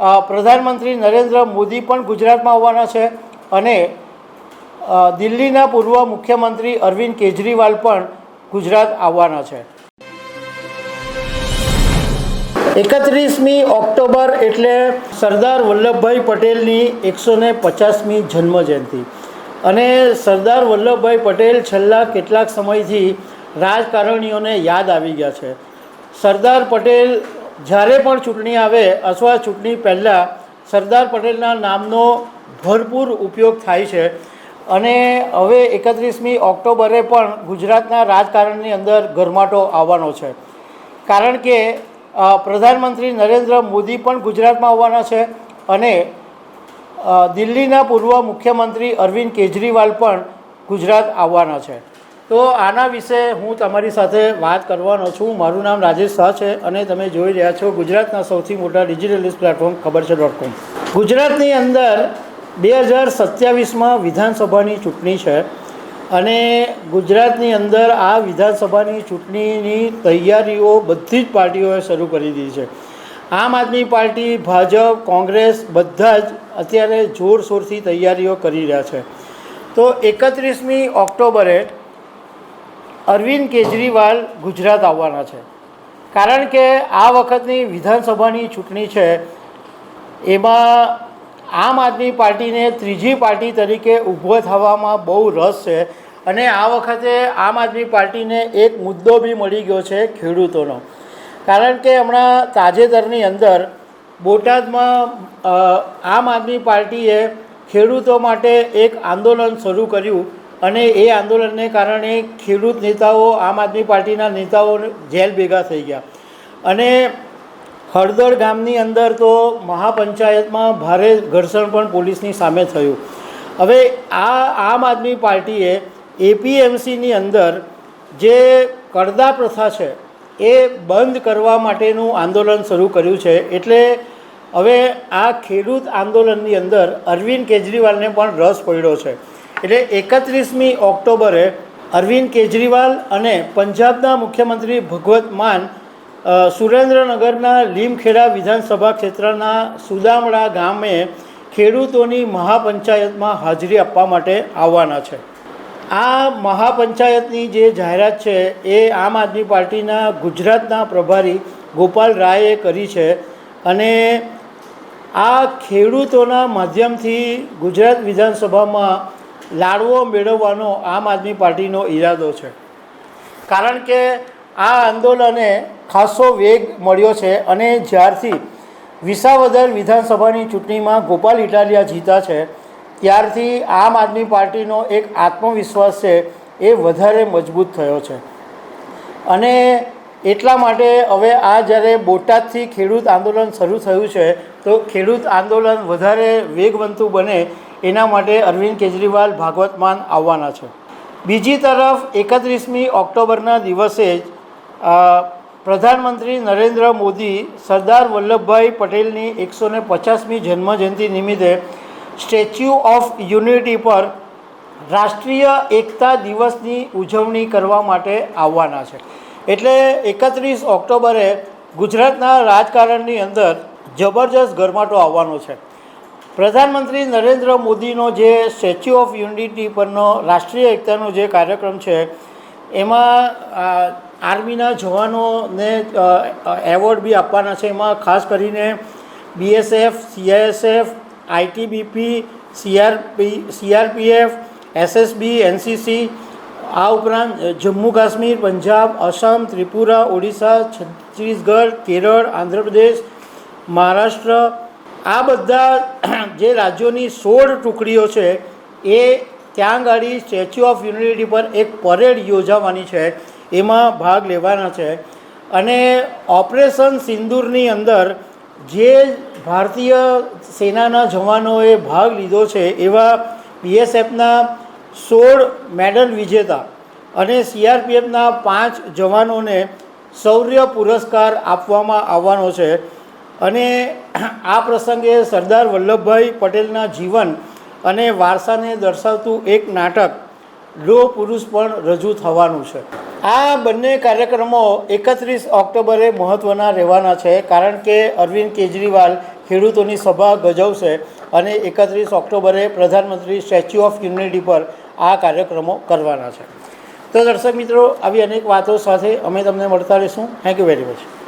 પ્રધાનમંત્રી નરેન્દ્ર મોદી પણ ગુજરાતમાં આવવાના છે અને દિલ્હીના પૂર્વ મુખ્યમંત્રી અરવિંદ કેજરીવાલ પણ ગુજરાત આવવાના છે। 31મી ઓક્ટોબર એટલે સરદાર વલ્લભભાઈ પટેલની 150મી જન્મજયંતિ અને સરદાર વલ્લભભાઈ પટેલ છેલ્લા કેટલાક સમયથી રાજકારણીઓને યાદ આવી ગયા છે। સરદાર પટેલ જ્યારે પણ ચૂંટણી આવે અથવા ચૂંટણી પહેલાં સરદાર પટેલના નામનો ભરપૂર ઉપયોગ થાય છે અને હવે 31મી ઓક્ટોબરે પણ ગુજરાતના રાજકારણની અંદર ગરમાટો આવવાનો છે, કારણ કે પ્રધાનમંત્રી નરેન્દ્ર મોદી પણ ગુજરાતમાં આવવાના છે અને દિલ્હીના પૂર્વ મુખ્યમંત્રી અરવિંદ કેજરીવાલ પણ ગુજરાત આવવાના છે। તો આના વિશે હું તમારી સાથે વાત કરવાનો છું। મારું નામ રાજેશ શાહ છે અને તમે જોઈ રહ્યા છો ગુજરાતના સૌથી મોટા ડિજિટલ ન્યૂઝ પ્લેટફોર્મ ખબરછે.com। ગુજરાતની અંદર 2027માં વિધાનસભાની ચૂંટણી છે અને ગુજરાતની અંદર આ વિધાનસભાની ચૂંટણીની તૈયારીઓ બધી જ પાર્ટીઓએ શરૂ કરી દીધી છે। આમ આદમી પાર્ટી, ભાજપ, કોંગ્રેસ બધા જ અત્યારે જોરશોરથી તૈયારીઓ કરી રહ્યા છે। તો 31મી ઓક્ટોબરે અરવિંદ કેજરીવાલ ગુજરાત આવવાના છે, કારણ કે આ વખતની વિધાનસભાની ચૂંટણી છે એમાં આમ આદમી પાર્ટીને ત્રીજી પાર્ટી તરીકે ઊભો થવામાં બહુ રસ છે અને આ વખતે આમ આદમી પાર્ટીને એક મુદ્દો બી મળી ગયો છે ખેડૂતોનો, કારણ કે હમણાં તાજેતરની અંદર બોટાદમાં આમ આદમી પાર્ટીએ ખેડૂતો માટે એક આંદોલન શરૂ કર્યું અને એ આંદોલનને કારણે ખેડૂત નેતાઓ, આમ આદમી પાર્ટીના નેતાઓ જેલ ભેગા થઈ ગયા અને હળદર ગામની અંદર તો મહાપંચાયતમાં ભારે ઘર્ષણ પણ પોલીસની સામે થયું। હવે આ આમ આદમી પાર્ટીએ એપીએમસીની અંદર જે કરદા પ્રથા છે એ બંધ કરવા માટેનું આંદોલન શરૂ કર્યું છે, એટલે હવે આ ખેડૂત આંદોલનની અંદર અરવિંદ કેજરીવાલને પણ રસ પડ્યો છે। એટલે 31મી ઓક્ટોબરે અરવિંદ કેજરીવાલ અને પંજાબના મુખ્યમંત્રી ભગવત માન સુરેન્દ્રનગરના લીમખેડા વિધાનસભા ક્ષેત્રના સુદામડા ગામે ખેડૂતોની મહાપંચાયતમાં હાજરી આપવા માટે આવવાના છે। આ મહાપંચાયતની જે જાહેરાત છે એ આમ આદમી પાર્ટીના ગુજરાતના પ્રભારી ગોપાલ રાયે કરી છે અને આ ખેડૂતોના માધ્યમથી ગુજરાત વિધાનસભામાં લાડવો મેળવવાનો આમ આદમી પાર્ટીનો ઈરાદો છે, કારણ કે આ આંદોલને ખાસો વેગ મળ્યો છે અને જ્યારથી વિસાવદર વિધાનસભાની ચૂંટણીમાં ગોપાલ ઇટાલિયા જીતા છે ત્યારથી આમ આદમી પાર્ટીનો એક આત્મવિશ્વાસ છે એ વધારે મજબૂત થયો છે અને એટલા માટે હવે આ જ્યારે બોટાદથી ખેડૂત આંદોલન શરૂ થયું છે તો ખેડૂત આંદોલન વધારે વેગવંતું બને એના માટે અરવિંદ કેજરીવાલ, ભાગવત માન આવવાના છે। બીજી તરફ 31મી ઓક્ટોબરના દિવસે જ પ્રધાનમંત્રી નરેન્દ્ર મોદી સરદાર વલ્લભભાઈ પટેલની 150મી જન્મજયંતિ નિમિત્તે સ્ટેચ્યુ ઓફ યુનિટી પર રાષ્ટ્રીય એકતા દિવસની ઉજવણી કરવા માટે આવવાના છે। એટલે 31 ઓક્ટોબરે ગુજરાતના રાજકારણની અંદર જબરજસ્ત ગરમાટો આવવાનો છે। પ્રધાનમંત્રી નરેન્દ્ર મોદીનો જે સ્ટેચ્યુ ઓફ યુનિટી પરનો રાષ્ટ્રીય એકતાનો જે કાર્યક્રમ છે એમાં આર્મીના જવાનોને એવોર્ડ બી આપવાના છે। એમાં ખાસ કરીને BSF, CISF, ITBP, CRPF, SSB, NCC, આ ઉપરાંત જમ્મુ કાશ્મીર, પંજાબ, આસામ, ત્રિપુરા, ઓડિશા, છત્તીસગઢ, કેરળ, આંધ્રપ્રદેશ, મહારાષ્ટ્ર, આ બધા જે રાજ્યોની 16 ટુકડીઓ છે એ ત્યાં આગળ સ્ટેચ્યુ ઓફ યુનિટી પર એક પરેડ યોજાવાની છે, એમાં ભાગ લેવાના છે અને ઓપરેશન સિંદૂરની અંદર જે ભારતીય સેનાના જવાનોએ ભાગ લીધો છે એવા બીએસએફના 16 મેડલ વિજેતા અને સીઆરપીએફના 5 જવાનોને શૌર્ય પુરસ્કાર આપવામાં આવવાનો છે અને આ પ્રસંગે સરદાર વલ્લભભાઈ પટેલના જીવન અને વારસાને દર્શાવતું એક નાટક લોહ પુરુષ પણ રજૂ થવાનું છે। આ બંને કાર્યક્રમો 31 ઓક્ટોબરે મહત્ત્વના રહેવાના છે, કારણ કે અરવિંદ કેજરીવાલ ખેડૂતોની સભા ગજવશે અને 31 ઓક્ટોબરે પ્રધાનમંત્રી સ્ટેચ્યુ ઓફ યુનિટી પર આ કાર્યક્રમો કરવાના છે. તો દર્શક મિત્રો, આવી અનેક વાતો સાથે અમે તમને મળતા રહીશું. Thank you very much.